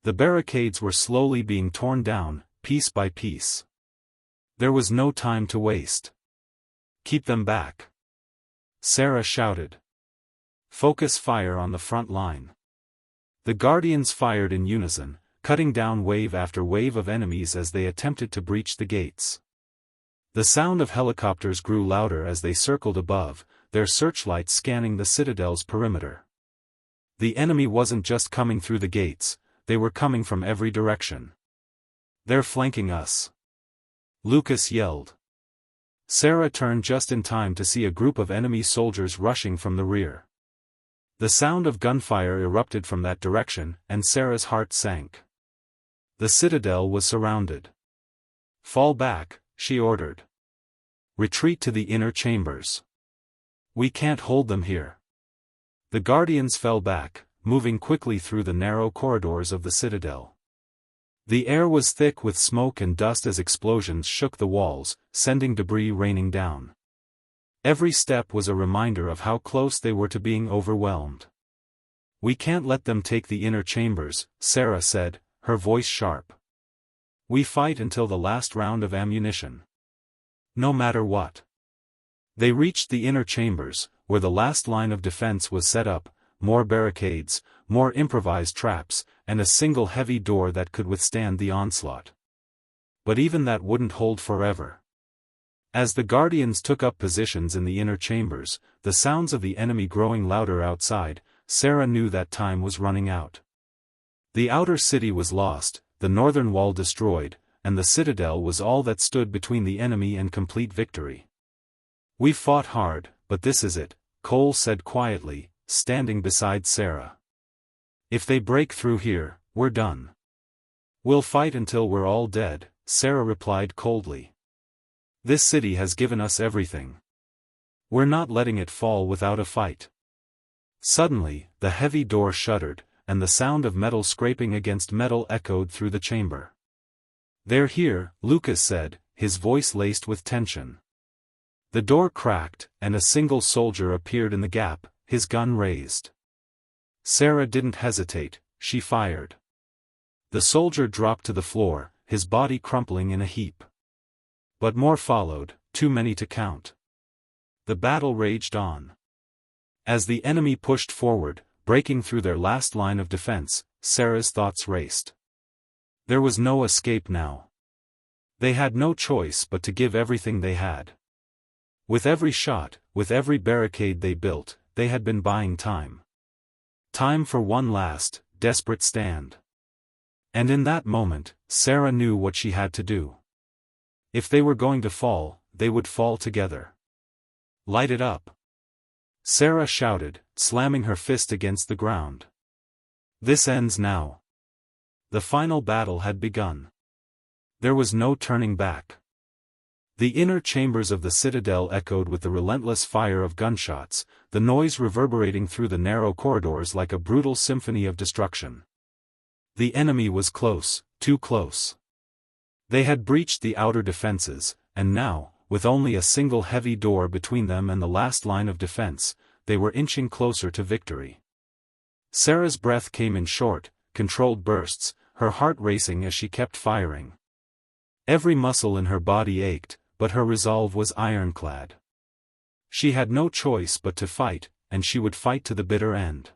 The barricades were slowly being torn down, piece by piece. There was no time to waste. Keep them back. Sarah shouted. Focus fire on the front line. The guardians fired in unison, cutting down wave after wave of enemies as they attempted to breach the gates. The sound of helicopters grew louder as they circled above, their searchlights scanning the citadel's perimeter. The enemy wasn't just coming through the gates, they were coming from every direction. They're flanking us. Lucas yelled. Sarah turned just in time to see a group of enemy soldiers rushing from the rear. The sound of gunfire erupted from that direction, and Sarah's heart sank. The citadel was surrounded. Fall back, she ordered. Retreat to the inner chambers. We can't hold them here. The guardians fell back, moving quickly through the narrow corridors of the citadel. The air was thick with smoke and dust as explosions shook the walls, sending debris raining down. Every step was a reminder of how close they were to being overwhelmed. We can't let them take the inner chambers, Sarah said, her voice sharp. We fight until the last round of ammunition. No matter what. They reached the inner chambers, where the last line of defense was set up, more barricades, more improvised traps, and a single heavy door that could withstand the onslaught. But even that wouldn't hold forever. As the Guardians took up positions in the inner chambers, the sounds of the enemy growing louder outside, Sarah knew that time was running out. The outer city was lost, the northern wall destroyed, and the citadel was all that stood between the enemy and complete victory. "We've fought hard, but this is it," Cole said quietly, standing beside Sarah. "If they break through here, we're done." "We'll fight until we're all dead," Sarah replied coldly. "This city has given us everything. We're not letting it fall without a fight." Suddenly, the heavy door shuddered, and the sound of metal scraping against metal echoed through the chamber. "They're here," Lucas said, his voice laced with tension. The door cracked, and a single soldier appeared in the gap, his gun raised. Sarah didn't hesitate, she fired. The soldier dropped to the floor, his body crumpling in a heap. But more followed, too many to count. The battle raged on. As the enemy pushed forward, breaking through their last line of defense, Sarah's thoughts raced. There was no escape now. They had no choice but to give everything they had. With every shot, with every barricade they built, they had been buying time. Time for one last, desperate stand. And in that moment, Sarah knew what she had to do. If they were going to fall, they would fall together. "Light it up!" Sarah shouted, slamming her fist against the ground. "This ends now." The final battle had begun. There was no turning back. The inner chambers of the citadel echoed with the relentless fire of gunshots, the noise reverberating through the narrow corridors like a brutal symphony of destruction. The enemy was close, too close. They had breached the outer defenses, and now, with only a single heavy door between them and the last line of defense, they were inching closer to victory. Sarah's breath came in short, controlled bursts, her heart racing as she kept firing. Every muscle in her body ached, but her resolve was ironclad. She had no choice but to fight, and she would fight to the bitter end.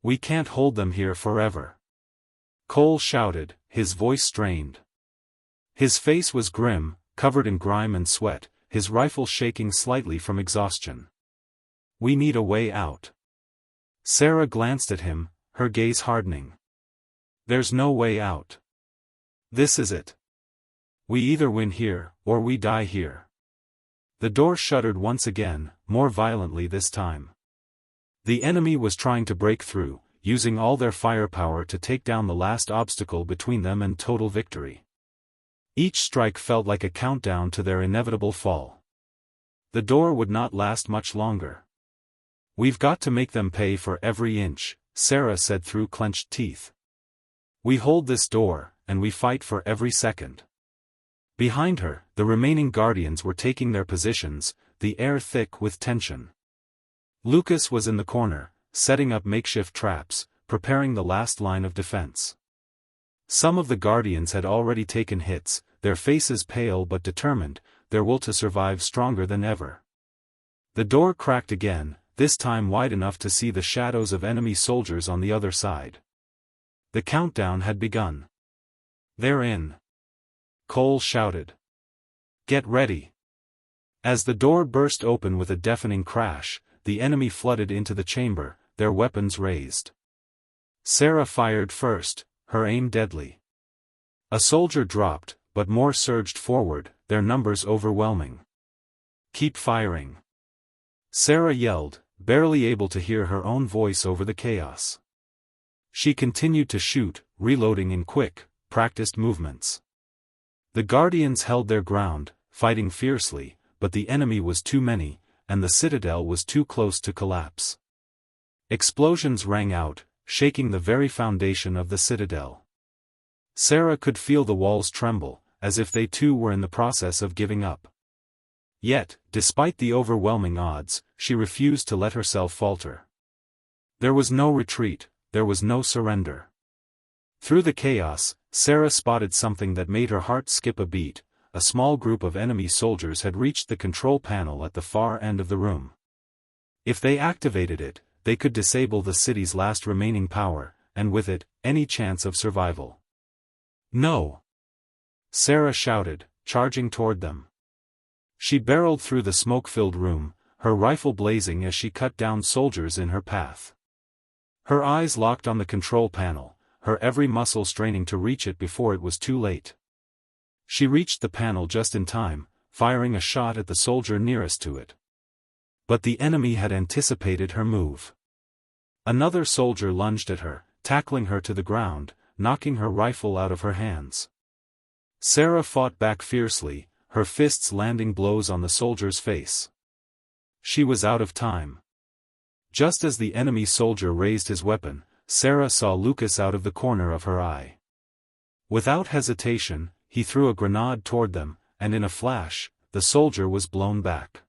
"We can't hold them here forever," Cole shouted, his voice strained. His face was grim, covered in grime and sweat, his rifle shaking slightly from exhaustion. "We need a way out." Sarah glanced at him, her gaze hardening. "There's no way out. This is it. We either win here, or we die here." The door shuddered once again, more violently this time. The enemy was trying to break through, using all their firepower to take down the last obstacle between them and total victory. Each strike felt like a countdown to their inevitable fall. The door would not last much longer. "We've got to make them pay for every inch," Sarah said through clenched teeth. "We hold this door, and we fight for every second." Behind her, the remaining Guardians were taking their positions, the air thick with tension. Lucas was in the corner, setting up makeshift traps, preparing the last line of defense. Some of the Guardians had already taken hits, their faces pale but determined, their will to survive stronger than ever. The door cracked again, this time wide enough to see the shadows of enemy soldiers on the other side. The countdown had begun. "They're in," Cole shouted. "Get ready." As the door burst open with a deafening crash, the enemy flooded into the chamber, their weapons raised. Sarah fired first, her aim deadly. A soldier dropped, but more surged forward, their numbers overwhelming. "Keep firing," Sarah yelled, barely able to hear her own voice over the chaos. She continued to shoot, reloading in quick, practiced movements. The Guardians held their ground, fighting fiercely, but the enemy was too many, and the citadel was too close to collapse. Explosions rang out, shaking the very foundation of the citadel. Sarah could feel the walls tremble, as if they too were in the process of giving up. Yet, despite the overwhelming odds, she refused to let herself falter. There was no retreat, there was no surrender. Through the chaos, Sarah spotted something that made her heart skip a beat. A small group of enemy soldiers had reached the control panel at the far end of the room. If they activated it, they could disable the city's last remaining power, and with it, any chance of survival. "No!" Sarah shouted, charging toward them. She barreled through the smoke-filled room, her rifle blazing as she cut down soldiers in her path. Her eyes locked on the control panel, her every muscle straining to reach it before it was too late. She reached the panel just in time, firing a shot at the soldier nearest to it. But the enemy had anticipated her move. Another soldier lunged at her, tackling her to the ground, knocking her rifle out of her hands. Sarah fought back fiercely, her fists landing blows on the soldier's face. She was out of time. Just as the enemy soldier raised his weapon, Sarah saw Lucas out of the corner of her eye. Without hesitation, he threw a grenade toward them, and in a flash, the soldier was blown back.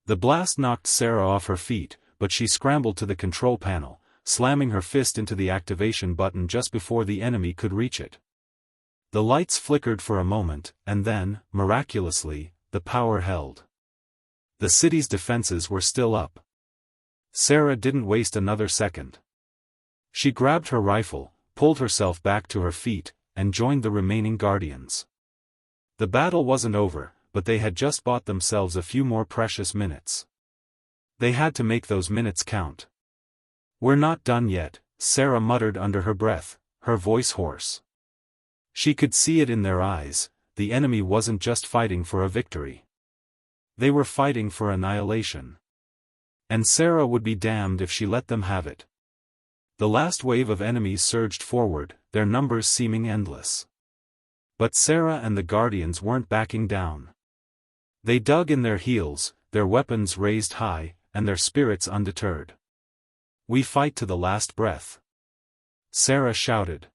The blast knocked Sarah off her feet, but she scrambled to the control panel, slamming her fist into the activation button just before the enemy could reach it. The lights flickered for a moment, and then, miraculously, the power held. The city's defenses were still up. Sarah didn't waste another second. She grabbed her rifle, pulled herself back to her feet, and joined the remaining guardians. The battle wasn't over, but they had just bought themselves a few more precious minutes. They had to make those minutes count. "We're not done yet," Sarah muttered under her breath, her voice hoarse. She could see it in their eyes, the enemy wasn't just fighting for a victory. They were fighting for annihilation. And Sarah would be damned if she let them have it. The last wave of enemies surged forward, their numbers seeming endless. But Sarah and the Guardians weren't backing down. They dug in their heels, their weapons raised high, and their spirits undeterred. "We fight to the last breath," Sarah shouted.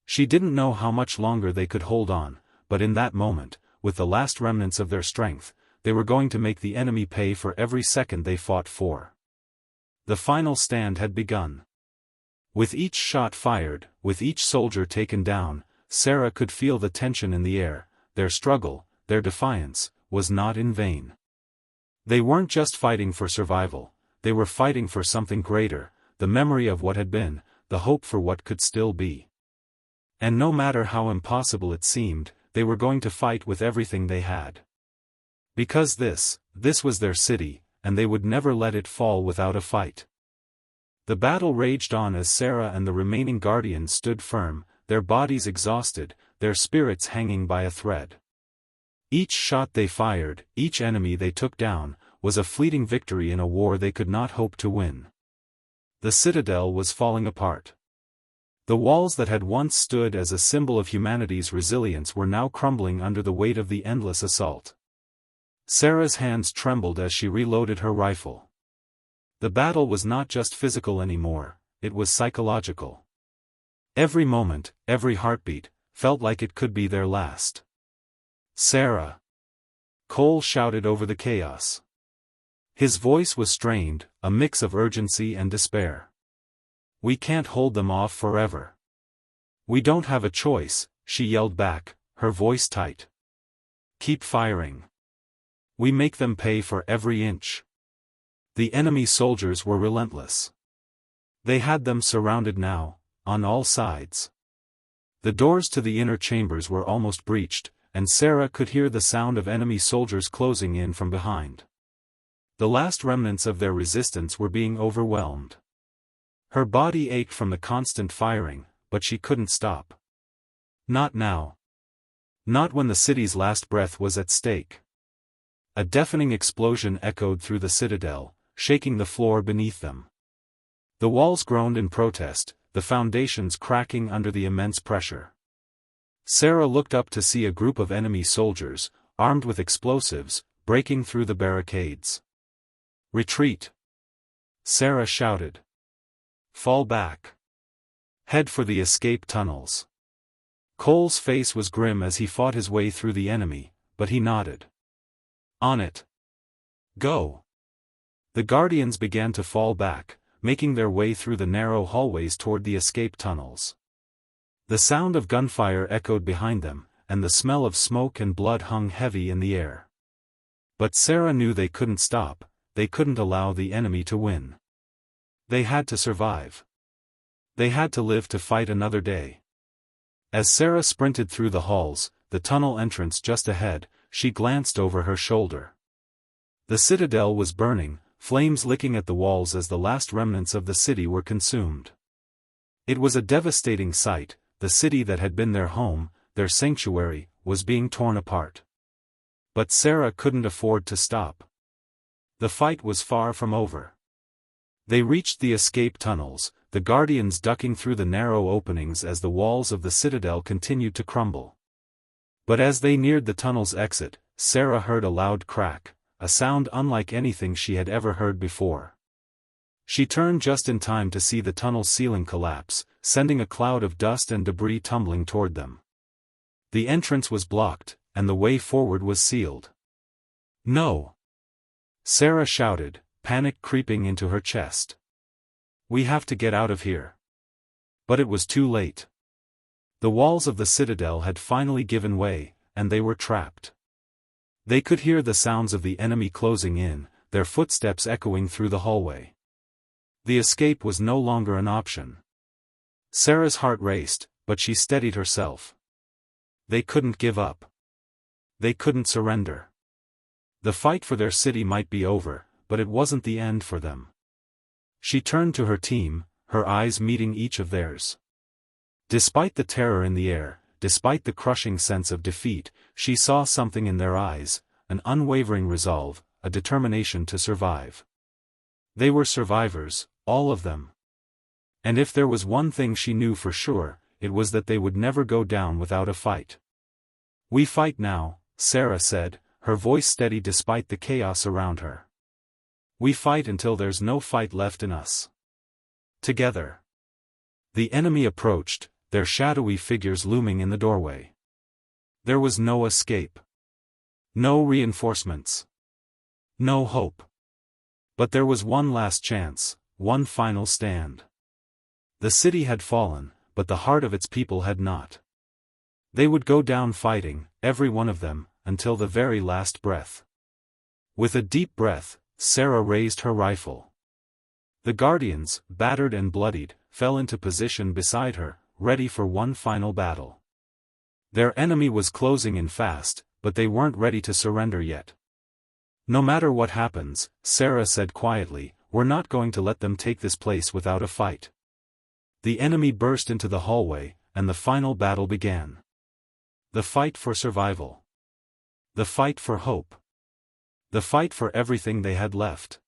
She didn't know how much longer they could hold on, but in that moment, with the last remnants of their strength, they were going to make the enemy pay for every second they fought for. The final stand had begun. With each shot fired, with each soldier taken down, Sarah could feel the tension in the air. Their struggle, their defiance, was not in vain. They weren't just fighting for survival, they were fighting for something greater, the memory of what had been, the hope for what could still be. And no matter how impossible it seemed, they were going to fight with everything they had. Because this was their city, and they would never let it fall without a fight. The battle raged on as Sarah and the remaining Guardians stood firm, their bodies exhausted, their spirits hanging by a thread. Each shot they fired, each enemy they took down, was a fleeting victory in a war they could not hope to win. The citadel was falling apart. The walls that had once stood as a symbol of humanity's resilience were now crumbling under the weight of the endless assault. Sarah's hands trembled as she reloaded her rifle. The battle was not just physical anymore, it was psychological. Every moment, every heartbeat, felt like it could be their last. "Sarah!" Cole shouted over the chaos. His voice was strained, a mix of urgency and despair. "We can't hold them off forever." "We don't have a choice," she yelled back, her voice tight. "Keep firing. We make them pay for every inch." The enemy soldiers were relentless. They had them surrounded now, on all sides. The doors to the inner chambers were almost breached, and Sarah could hear the sound of enemy soldiers closing in from behind. The last remnants of their resistance were being overwhelmed. Her body ached from the constant firing, but she couldn't stop. Not now. Not when the city's last breath was at stake. A deafening explosion echoed through the citadel, shaking the floor beneath them. The walls groaned in protest, the foundations cracking under the immense pressure. Sarah looked up to see a group of enemy soldiers, armed with explosives, breaking through the barricades. "Retreat!" Sarah shouted. "Fall back. Head for the escape tunnels." Cole's face was grim as he fought his way through the enemy, but he nodded. "On it. Go." The Guardians began to fall back, making their way through the narrow hallways toward the escape tunnels. The sound of gunfire echoed behind them, and the smell of smoke and blood hung heavy in the air. But Sarah knew they couldn't stop, they couldn't allow the enemy to win. They had to survive. They had to live to fight another day. As Sarah sprinted through the halls, the tunnel entrance just ahead. She glanced over her shoulder. The citadel was burning, flames licking at the walls as the last remnants of the city were consumed. It was a devastating sight. The city that had been their home, their sanctuary, was being torn apart. But Sarah couldn't afford to stop. The fight was far from over. They reached the escape tunnels, the guardians ducking through the narrow openings as the walls of the citadel continued to crumble. But as they neared the tunnel's exit, Sarah heard a loud crack, a sound unlike anything she had ever heard before. She turned just in time to see the tunnel's ceiling collapse, sending a cloud of dust and debris tumbling toward them. The entrance was blocked, and the way forward was sealed. "No!" Sarah shouted, panic creeping into her chest. "We have to get out of here." But it was too late. The walls of the citadel had finally given way, and they were trapped. They could hear the sounds of the enemy closing in, their footsteps echoing through the hallway. The escape was no longer an option. Sarah's heart raced, but she steadied herself. They couldn't give up. They couldn't surrender. The fight for their city might be over, but it wasn't the end for them. She turned to her team, her eyes meeting each of theirs. Despite the terror in the air, despite the crushing sense of defeat, she saw something in their eyes, an unwavering resolve, a determination to survive. They were survivors, all of them. And if there was one thing she knew for sure, it was that they would never go down without a fight. "We fight now," Sarah said, her voice steady despite the chaos around her. "We fight until there's no fight left in us. Together." The enemy approached, their shadowy figures looming in the doorway. There was no escape. No reinforcements. No hope. But there was one last chance, one final stand. The city had fallen, but the heart of its people had not. They would go down fighting, every one of them, until the very last breath. With a deep breath, Sarah raised her rifle. The guardians, battered and bloodied, fell into position beside her, ready for one final battle. Their enemy was closing in fast, but they weren't ready to surrender yet. "No matter what happens," Sarah said quietly, "we're not going to let them take this place without a fight." The enemy burst into the hallway, and the final battle began. The fight for survival. The fight for hope. The fight for everything they had left.